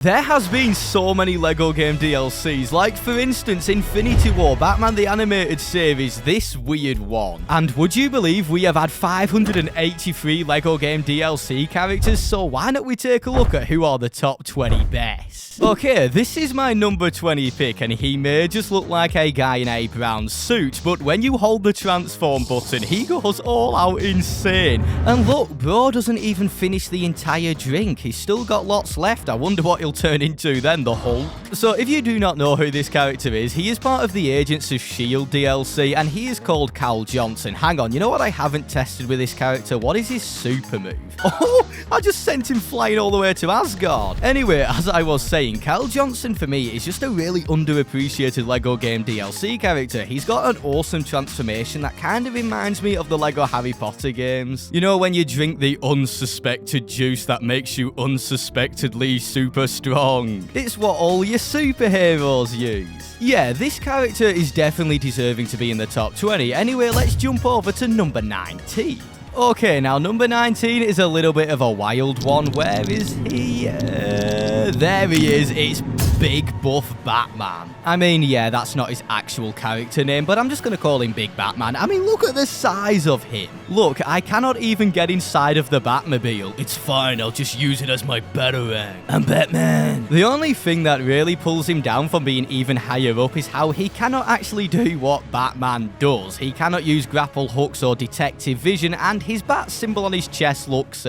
There has been so many LEGO game DLCs, like for instance Infinity War, Batman the Animated Series, this weird one. And would you believe we have had 583 LEGO game DLC characters, so why don't we take a look at who are the top 20 best? Okay, this is my number 20 pick, and he may just look like a guy in a brown suit, but when you hold the transform button, he goes all out insane. And look, bro doesn't even finish the entire drink, he's still got lots left. I wonder what he'll turn into then, the Hulk. So if you do not know who this character is, he is part of the Agents of S.H.I.E.L.D. DLC, and he is called Cal Johnson. Hang on, you know what I haven't tested with this character? What is his super move? Oh, I just sent him flying all the way to Asgard. Anyway, as I was saying, Cal Johnson for me is just a really underappreciated LEGO game DLC character. He's got an awesome transformation that kind of reminds me of the LEGO Harry Potter games. You know when you drink the unsuspected juice that makes you unsuspectedly super strong? It's what all your superheroes use. Yeah, this character is definitely deserving to be in the top 20. Anyway, let's jump over to number 19. Okay, now number 19 is a little bit of a wild one. Where is he? There he is. It's Big Buff Batman. I mean, yeah, that's not his actual character name, but I'm just going to call him Big Batman. I mean, look at the size of him. Look, I cannot even get inside of the Batmobile. It's fine, I'll just use it as my Batarang. I'm Batman. The only thing that really pulls him down from being even higher up is how he cannot actually do what Batman does. He cannot use grapple hooks or detective vision, and his bat symbol on his chest looks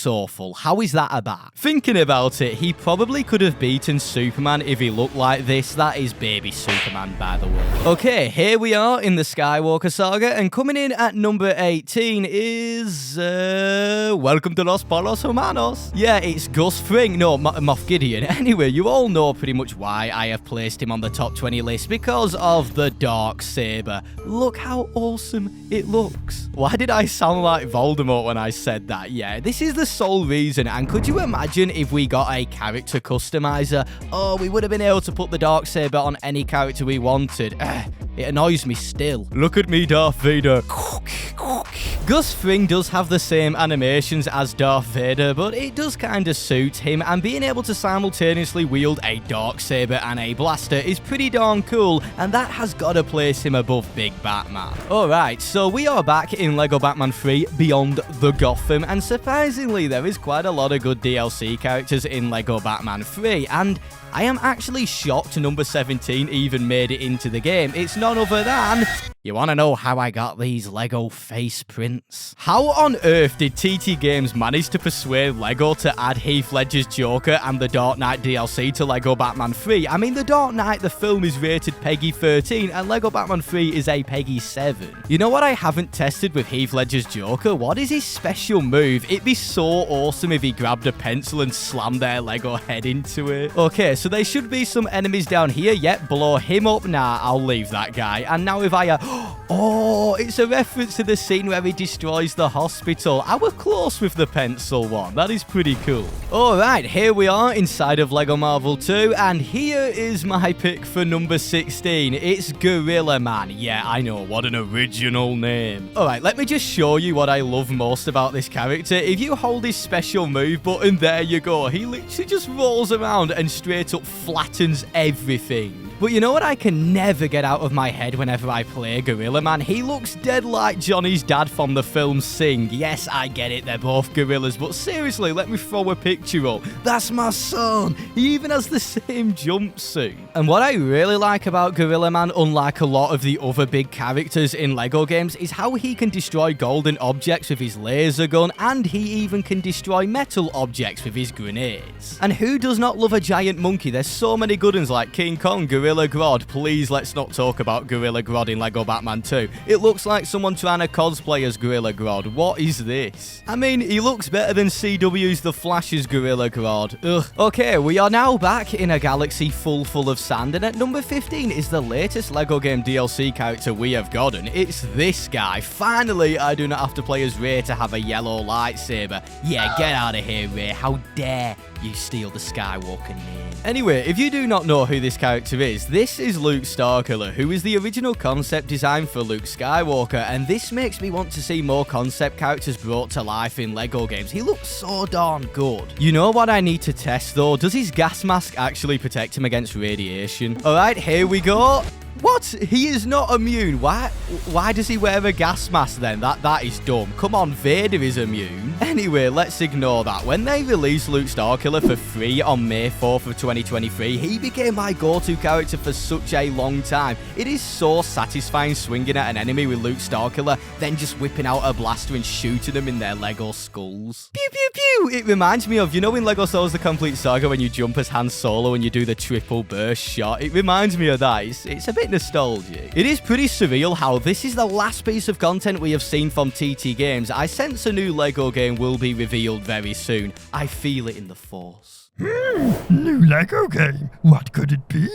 awful. How is that a bat? Thinking about it, he probably could have beaten Superman if he looked like this. That is baby Superman, by the way. Okay, here we are in the Skywalker saga, and coming in at number 18 is, Welcome to Los Polos Humanos. Yeah, it's Gus Fring. No, Moff Gideon. Anyway, you all know pretty much why I have placed him on the top 20 list, because of the dark saber. Look how awesome it looks. Why did I sound like Voldemort when I said that? Yeah, this is the sole reason, and could you imagine if we got a character customizer? Oh, we would have been able to put the darksaber on any character we wanted. It annoys me still. Look at me, Darth Vader. Gus Fring does have the same animations as Darth Vader, but it does kind of suit him, and being able to simultaneously wield a darksaber and a blaster is pretty darn cool, and that has got to place him above Big Batman. Alright, so we are back in LEGO Batman 3 Beyond the Gotham, and surprisingly there is quite a lot of good DLC characters in LEGO Batman 3, and I am actually shocked number 17 even made it into the game. It's none other than... You want to know how I got these LEGO face prints? How on earth did TT Games manage to persuade LEGO to add Heath Ledger's Joker and the Dark Knight DLC to LEGO Batman 3? I mean, the Dark Knight, the film, is rated Peggy 13, and LEGO Batman 3 is a Peggy 7. You know what I haven't tested with Heath Ledger's Joker? What is his special move? It'd be so awesome if he grabbed a pencil and slammed their LEGO head into it. Okay, so there should be some enemies down here. Yep, blow him up. Nah, I'll leave that guy. And now if I... Oh, it's a reference to the scene where he destroys the hospital. I was close with the pencil one. That is pretty cool. Alright, here we are inside of LEGO Marvel 2, and here is my pick for number 16. It's Gorilla Man. Yeah, I know, what an original name. Alright, let me just show you what I love most about this character. If you hold his special move button, there you go. He literally just rolls around and straight up flattens everything. But you know what I can never get out of my head whenever I play Gorilla Man? He looks dead like Johnny's dad from the film Sing. Yes, I get it, they're both gorillas, but seriously, let me throw a picture up. That's my son. He even has the same jumpsuit. And what I really like about Gorilla Man, unlike a lot of the other big characters in LEGO games, is how he can destroy golden objects with his laser gun, and he even can destroy metal objects with his grenades. And who does not love a giant monkey? There's so many good ones like King Kong, Gorilla Grodd. Please, let's not talk about Gorilla Grodd in LEGO Batman 2. It looks like someone trying to cosplay as Gorilla Grodd. What is this? I mean, he looks better than CW's The Flash's Gorilla Grodd. Ugh. Okay, we are now back in a galaxy full of sand, and at number 15 is the latest LEGO game DLC character we have gotten. It's this guy. Finally, I do not have to play as Ray to have a yellow lightsaber. Yeah, get out of here, Ray. How dare you steal the Skywalker name. Anyway, if you do not know who this character is, this is Luke Skywalker, who is the original concept design for Luke Skywalker, and this makes me want to see more concept characters brought to life in LEGO games. He looks so darn good. You know what I need to test though? Does his gas mask actually protect him against radiation? Alright, here we go. What? He is not immune. Why does he wear a gas mask then? That is dumb. Come on, Vader is immune. Anyway, let's ignore that. When they released Luke Skywalker for free on May 4th of 2023, he became my go-to character for such a long time. It is so satisfying swinging at an enemy with Luke Skywalker, then just whipping out a blaster and shooting them in their Lego skulls. Pew, pew, pew! It reminds me of, you know in Lego Star Wars The Complete Saga when you jump as Han Solo and you do the triple burst shot? It reminds me of that. It's a bit nostalgic. It is pretty surreal how this is the last piece of content we have seen from TT Games. I sense a new LEGO game will be revealed very soon. I feel it in the Force. New LEGO game? What could it be?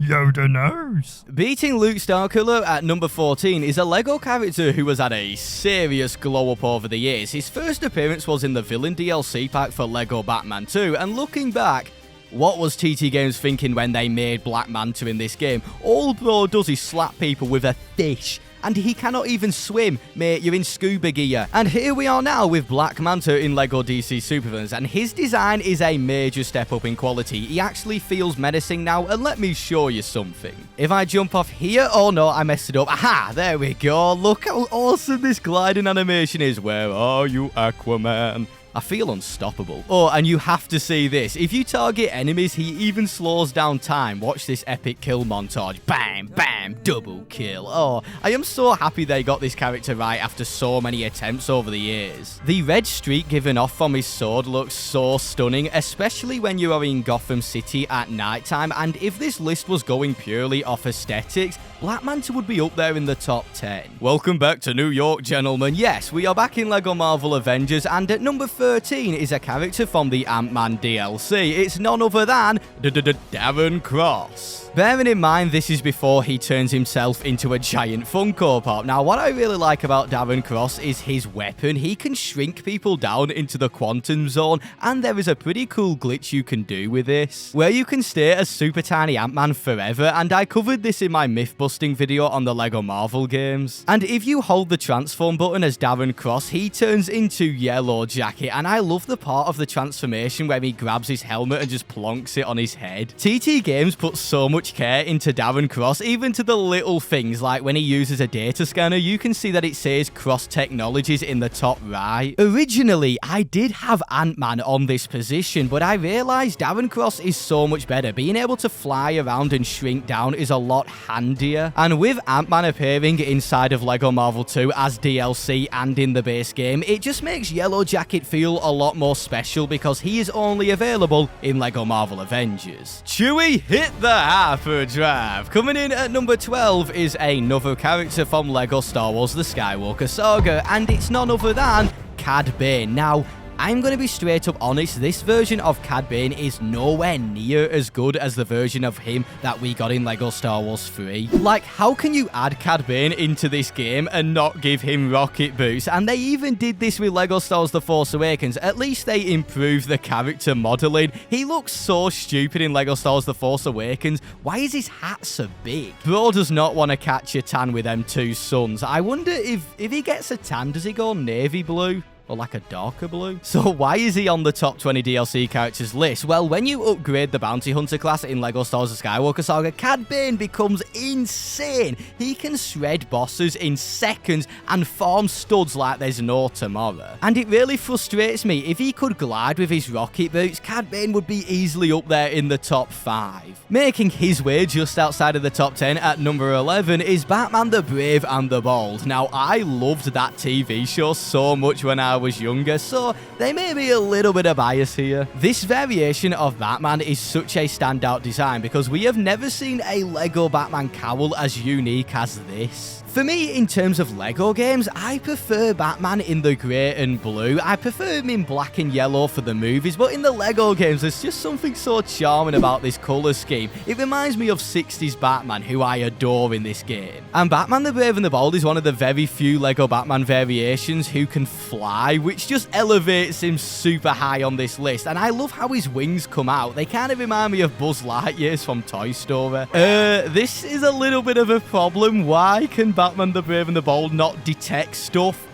Yoda knows. Beating Luke Skywalker at number 14 is a LEGO character who has had a serious glow up over the years. His first appearance was in the Villain DLC pack for LEGO Batman 2, and looking back, what was TT Games thinking when they made Black Manta in this game? All bro does is slap people with a fish. And he cannot even swim. Mate, you're in scuba gear. And here we are now with Black Manta in LEGO DC Supervillains, and his design is a major step up in quality. He actually feels menacing now, and let me show you something. If I jump off here, oh no, I messed it up. Aha, there we go. Look how awesome this gliding animation is. Where are you, Aquaman? I feel unstoppable. Oh, and you have to see this. If you target enemies, he even slows down time. Watch this epic kill montage. Bam, bam, double kill. Oh, I am so happy they got this character right after so many attempts over the years. The red streak given off from his sword looks so stunning, especially when you are in Gotham City at nighttime. And if this list was going purely off aesthetics, Black Manta would be up there in the top 10. Welcome back to New York, gentlemen. Yes, we are back in LEGO Marvel Avengers, and at number 13 is a character from the Ant-Man DLC. It's none other than Darren Cross. Bearing in mind this is before he turns himself into a giant Funko Pop. Now, what I really like about Darren Cross is his weapon. He can shrink people down into the quantum zone, and there is a pretty cool glitch you can do with this, where you can stay as super tiny Ant-Man forever, and I covered this in my myth-busting video on the LEGO Marvel games. And if you hold the transform button as Darren Cross, he turns into Yellow Jacket, and I love the part of the transformation where he grabs his helmet and just plonks it on his head. TT Games put so much care into Darren Cross, even to the little things like when he uses a data scanner, you can see that it says Cross Technologies in the top right. Originally, I did have Ant-Man on this position, but I realized Darren Cross is so much better. Being able to fly around and shrink down is a lot handier. And with Ant-Man appearing inside of LEGO Marvel 2 as DLC and in the base game, it just makes Yellow Jacket feel a lot more special because he is only available in LEGO Marvel Avengers. Chewie, hit the hyperdrive. Coming in at number 12 is another character from LEGO Star Wars The Skywalker Saga, and it's none other than Cad Bane. Now, I'm going to be straight up honest, this version of Cad Bane is nowhere near as good as the version of him that we got in LEGO Star Wars 3. Like, how can you add Cad Bane into this game and not give him rocket boots? And they even did this with LEGO Star Wars The Force Awakens. At least they improved the character modeling. He looks so stupid in LEGO Star Wars The Force Awakens. Why is his hat so big? Bro does not want to catch a tan with them two suns. I wonder if he gets a tan, does he go navy blue? Or like a darker blue? So why is he on the top 20 DLC characters list? Well, when you upgrade the Bounty Hunter class in LEGO Star Wars The Skywalker Saga, Cad Bane becomes insane. He can shred bosses in seconds and farm studs like there's no tomorrow. And it really frustrates me. If he could glide with his rocket boots, Cad Bane would be easily up there in the top 5. Making his way just outside of the top 10 at number 11 is Batman the Brave and the Bold. Now, I loved that TV show so much when I was younger, so there may be a little bit of bias here. This variation of Batman is such a standout design because we have never seen a LEGO Batman cowl as unique as this. For me, in terms of Lego games, I prefer Batman in the grey and blue. I prefer him in black and yellow for the movies, but in the Lego games, there's just something so charming about this colour scheme. It reminds me of 60s Batman, who I adore in this game. And Batman the Brave and the Bold is one of the very few Lego Batman variations who can fly, which just elevates him super high on this list. And I love how his wings come out. They kind of remind me of Buzz Lightyear's from Toy Story. This is a little bit of a problem. Why can Batman the Brave and the Bold not detect stuff?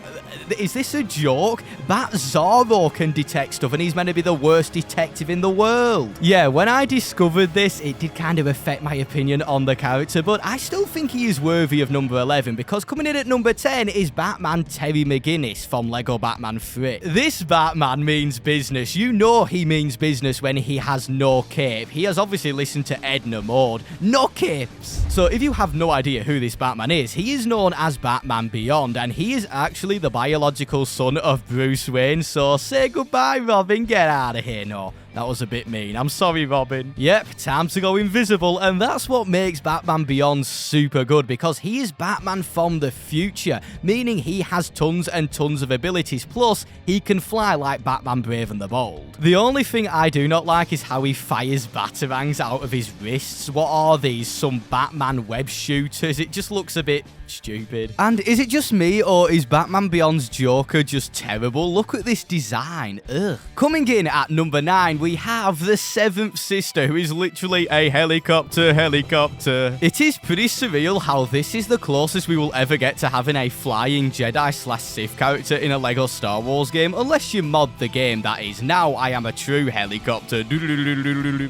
Is this a joke? Bat Zorro can detect stuff and he's meant to be the worst detective in the world. Yeah, when I discovered this, it did kind of affect my opinion on the character, but I still think he is worthy of number 11 because coming in at number 10 is Batman Terry McGinnis from Lego Batman 3. This Batman means business. You know he means business when he has no cape. He has obviously listened to Edna Mode. No capes! So if you have no idea who this Batman is, he is known as Batman Beyond, and he is actually the biological son of Bruce Wayne, so say goodbye, Robin, get out of here. No, that was a bit mean. I'm sorry, Robin. Yep, time to go invisible, and that's what makes Batman Beyond super good, because he is Batman from the future, meaning he has tons and tons of abilities, plus he can fly like Batman Brave and the Bold. The only thing I do not like is how he fires batarangs out of his wrists. What are these, some Batman web shooters? It just looks a bit stupid. And is it just me, or is Batman Beyond's Joker just terrible? Look at this design. Ugh. Coming in at number 9, we have the seventh sister, who is literally a helicopter. It is pretty surreal how this is the closest we will ever get to having a flying Jedi/Sith character in a Lego Star Wars game, unless you mod the game, that is. Now I am a true helicopter.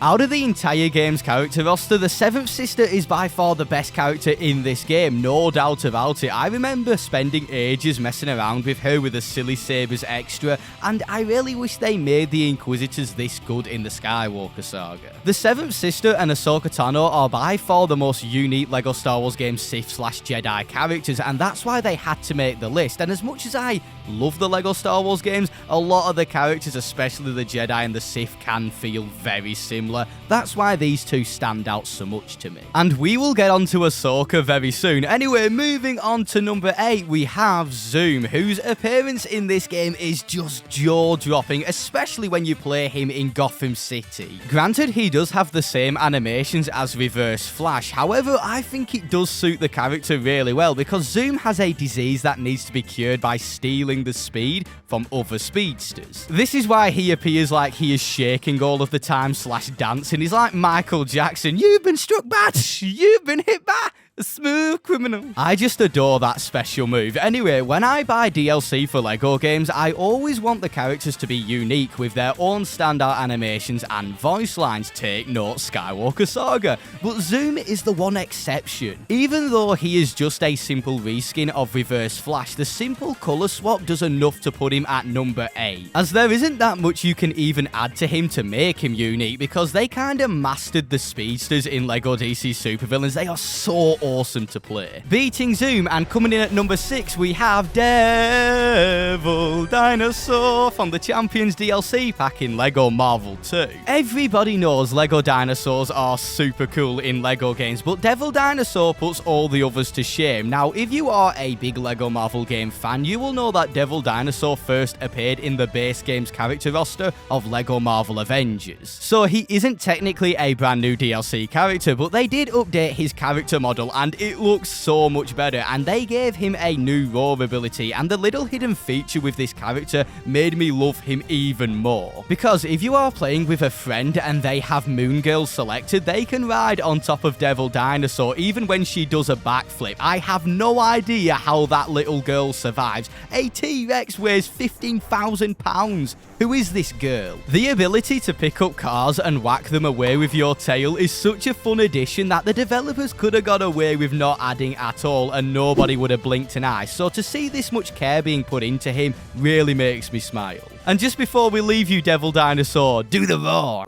Out of the entire game's character roster, the seventh sister is by far the best character in this game, no doubt about it. I remember spending ages messing around with her with a Silly Sabers extra, and I really wish they made the Inquisitors this good in the Skywalker saga. The seventh sister and Ahsoka Tano are by far the most unique Lego Star Wars game Sith/Jedi characters, and that's why they had to make the list. And as much as I love the Lego Star Wars games, a lot of the characters, especially the Jedi and the Sith, can feel very similar. That's why these two stand out so much to me. And we will get onto Ahsoka very soon. Anyway, moving on to number 8, we have Zoom, whose appearance in this game is just jaw-dropping, especially when you play him in Gotham City. Granted, he does have the same animations as Reverse Flash, however, I think it does suit the character really well, because Zoom has a disease that needs to be cured by stealing the speed from other speedsters. This is why he appears like he is shaking all of the time / dancing. He's like Michael Jackson. You've been struck bad. You've been hit by a smooth criminal. I just adore that special move. Anyway, when I buy DLC for Lego games, I always want the characters to be unique with their own standout animations and voice lines. Take note, Skywalker Saga. But Zoom is the one exception. Even though he is just a simple reskin of Reverse Flash, the simple color swap does enough to put him at number 8, as there isn't that much you can even add to him to make him unique, because they kinda mastered the speedsters in Lego DC Supervillains. They are so awesome to play. Beating Zoom and coming in at number 6, we have Devil Dinosaur from the Champions DLC pack in Lego Marvel 2. Everybody knows Lego dinosaurs are super cool in Lego games, but Devil Dinosaur puts all the others to shame. Now, if you are a big Lego Marvel game fan, you will know that Devil Dinosaur first appeared in the base game's character roster of Lego Marvel Avengers. So he isn't technically a brand new DLC character, but they did update his character model and it looks so much better, and they gave him a new roar ability, and the little hidden feature with this character made me love him even more. Because if you are playing with a friend and they have Moon Girl selected, they can ride on top of Devil Dinosaur even when she does a backflip. I have no idea how that little girl survives. A T-Rex weighs 15,000 pounds. Who is this girl? The ability to pick up cars and whack them away with your tail is such a fun addition that the developers could have got away with not adding at all, and nobody would have blinked an eye. So to see this much care being put into him really makes me smile. And just before we leave you, Devil Dinosaur, do the roar.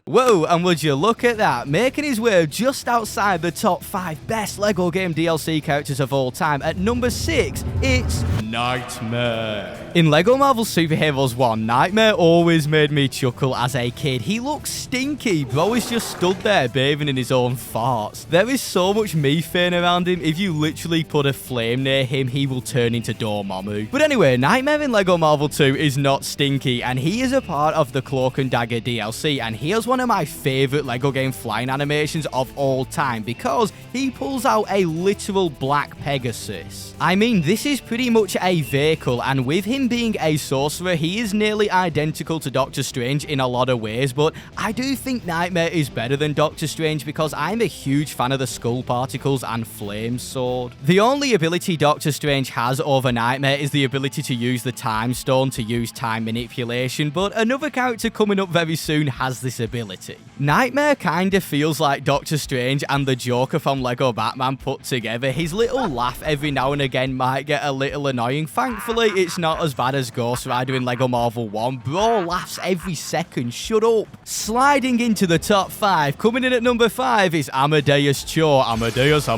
Whoa, and would you look at that, making his way just outside the top 5 best Lego game DLC characters of all time. At number 6, it's Nightmare. In LEGO Marvel Super Heroes 1, Nightmare always made me chuckle as a kid. He looks stinky. Bro is just stood there bathing in his own farts. There is so much methane around him. If you literally put a flame near him, he will turn into Dormammu. But anyway, Nightmare in LEGO Marvel 2 is not stinky, and he is a part of the Cloak and Dagger DLC, and he has one of my favorite LEGO game flying animations of all time because he pulls out a literal black Pegasus. I mean, this is pretty much a vehicle, and with him being a sorcerer, he is nearly identical to Doctor Strange in a lot of ways, but I do think Nightmare is better than Doctor Strange because I'm a huge fan of the Skull Particles and Flame Sword. The only ability Doctor Strange has over Nightmare is the ability to use the Time Stone to use time manipulation, but another character coming up very soon has this ability. Nightmare kinda feels like Doctor Strange and the Joker from LEGO Batman put together. His little laugh every now and again might get a little annoying. Thankfully, it's not as bad as Ghost Rider in LEGO Marvel 1. Bro laughs every second, shut up. Sliding into the top 5, coming in at number 5 is Amadeus Cho. Amadeus,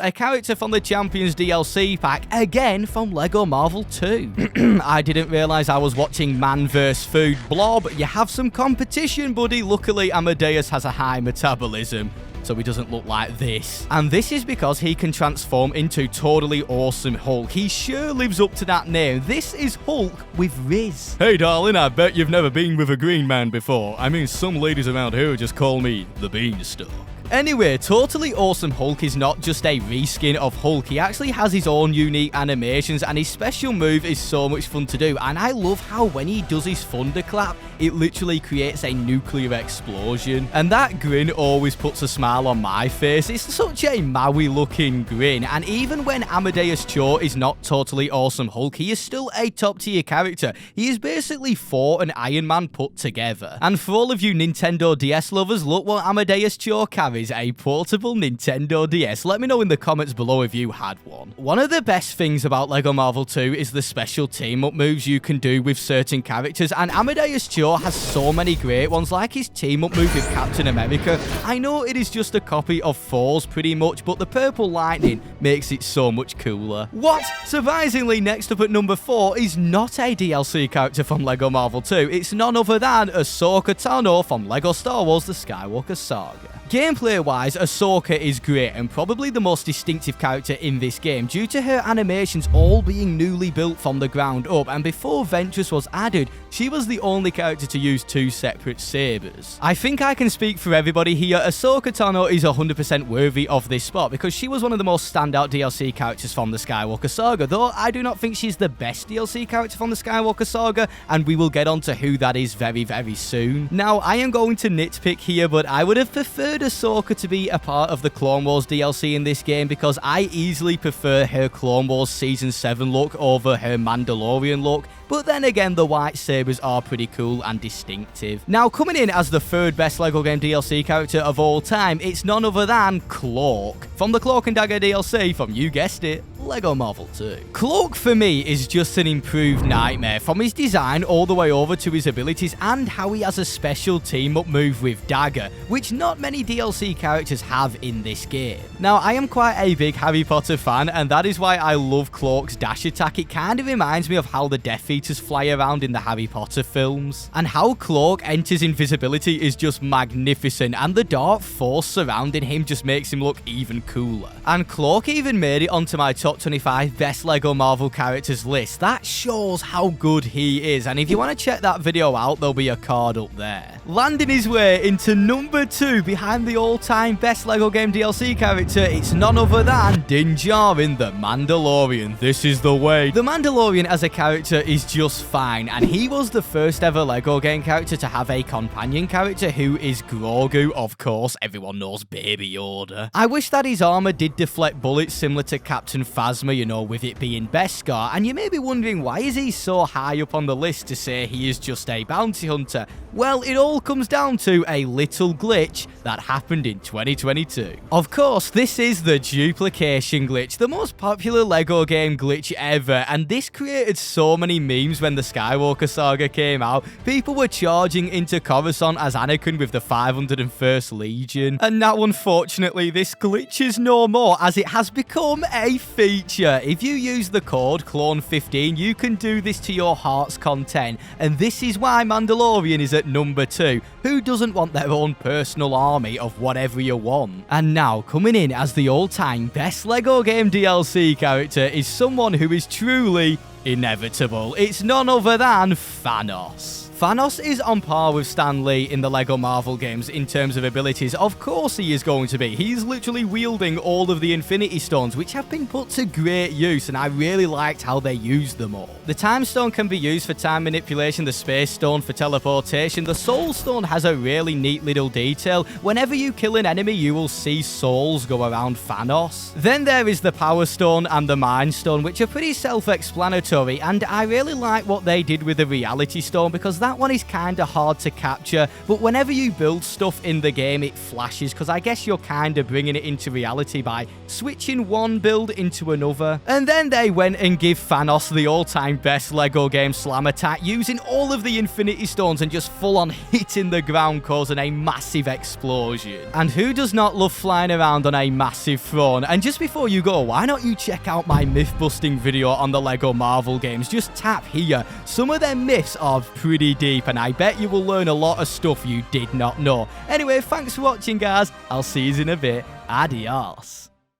a character from the Champions DLC pack, again from LEGO Marvel 2. I didn't realise I was watching Man vs. Food. Blob, you have some competition, buddy. Luckily, Amadeus has a high metabolism, so he doesn't look like this. And this is because he can transform into totally awesome Hulk. He sure lives up to that name. This is Hulk with Riz. Hey darling, I bet you've never been with a green man before. I mean, some ladies around here just call me the Beanstalk. Anyway, Totally Awesome Hulk is not just a reskin of Hulk. He actually has his own unique animations, and his special move is so much fun to do. And I love how when he does his thunderclap, it literally creates a nuclear explosion. And that grin always puts a smile on my face. It's such a Maui looking grin. And even when Amadeus Cho is not Totally Awesome Hulk, he is still a top tier character. He is basically Thor and Iron Man put together. And for all of you Nintendo DS lovers, look what Amadeus Cho carries. A portable Nintendo DS. Let me know in the comments below if you had one. One of the best things about LEGO Marvel 2 is the special team-up moves you can do with certain characters, and Amadeus Cho has so many great ones, like his team-up move with Captain America. I know it is just a copy of Thor's pretty much, but the purple lightning makes it so much cooler. What? Surprisingly, next up at number 4 is not a DLC character from LEGO Marvel 2. It's none other than Ahsoka Tano from LEGO Star Wars The Skywalker Saga. Gameplay-wise, Ahsoka is great and probably the most distinctive character in this game due to her animations all being newly built from the ground up, and before Ventress was added, she was the only character to use 2 separate sabers. I think I can speak for everybody here. Ahsoka Tano is 100% worthy of this spot because she was one of the most standout DLC characters from the Skywalker Saga, though I do not think she's the best DLC character from the Skywalker Saga, and we will get on to who that is very, very soon. Now, I am going to nitpick here, but I would have preferred Ahsoka to be a part of the Clone Wars DLC in this game because I easily prefer her Clone Wars Season 7 look over her Mandalorian look. But then again, the white sabers are pretty cool and distinctive. Now, coming in as the 3rd best LEGO game DLC character of all time, it's none other than Cloak from the Cloak and Dagger DLC from, you guessed it, LEGO Marvel 2. Cloak for me is just an improved Nightmare, from his design all the way over to his abilities and how he has a special team-up move with Dagger, which not many DLC characters have in this game. Now, I am quite a big Harry Potter fan, and that is why I love Cloak's dash attack. It kind of reminds me of how the Death Eaters fly around in the Harry Potter films. And how Cloak enters invisibility is just magnificent, and the dark force surrounding him just makes him look even cooler. And Cloak even made it onto my top 25 best LEGO Marvel characters list. That shows how good he is, and if you want to check that video out, there'll be a card up there. Landing his way into number 2 behind the all-time best LEGO game DLC character, it's none other than Din Djarin, the Mandalorian. This is the way. The Mandalorian as a character is just fine, and he was the first ever LEGO game character to have a companion character who is Grogu. Of course, everyone knows Baby Yoda. I wish that his armor did deflect bullets similar to Captain Phasma, you know, with it being Beskar, and you may be wondering why is he so high up on the list to say he is just a bounty hunter. Well, it all comes down to a little glitch that happened in 2022. Of course, this is the duplication glitch, the most popular LEGO game glitch ever, and this created so many memes when the Skywalker Saga came out. People were charging into Coruscant as Anakin with the 501st Legion, and now unfortunately this glitch is no more as it has become a theme feature. If you use the code CLONE15, you can do this to your heart's content. And this is why Mandalorian is at number 2. Who doesn't want their own personal army of whatever you want? And now, coming in as the all-time best LEGO game DLC character is someone who is truly inevitable. It's none other than Thanos. Thanos is on par with Stan Lee in the LEGO Marvel games in terms of abilities. Of course he is going to be. He's literally wielding all of the Infinity Stones, which have been put to great use, and I really liked how they used them all. The Time Stone can be used for time manipulation, the Space Stone for teleportation. The Soul Stone has a really neat little detail. Whenever you kill an enemy, you will see souls go around Thanos. Then there is the Power Stone and the Mind Stone, which are pretty self-explanatory, and I really like what they did with the Reality Stone, because that one is kind of hard to capture, but whenever you build stuff in the game, it flashes, because I guess you're kind of bringing it into reality by switching one build into another. And then they went and give Thanos the all-time best LEGO game slam attack, using all of the Infinity Stones and just full-on hitting the ground, causing a massive explosion. And who does not love flying around on a massive throne? And just before you go, why not you check out my myth-busting video on the LEGO Marvel games? Just tap here. Some of their myths are pretty deep, and I bet you will learn a lot of stuff you did not know. Anyway, thanks for watching, guys. I'll see you in a bit. Adios.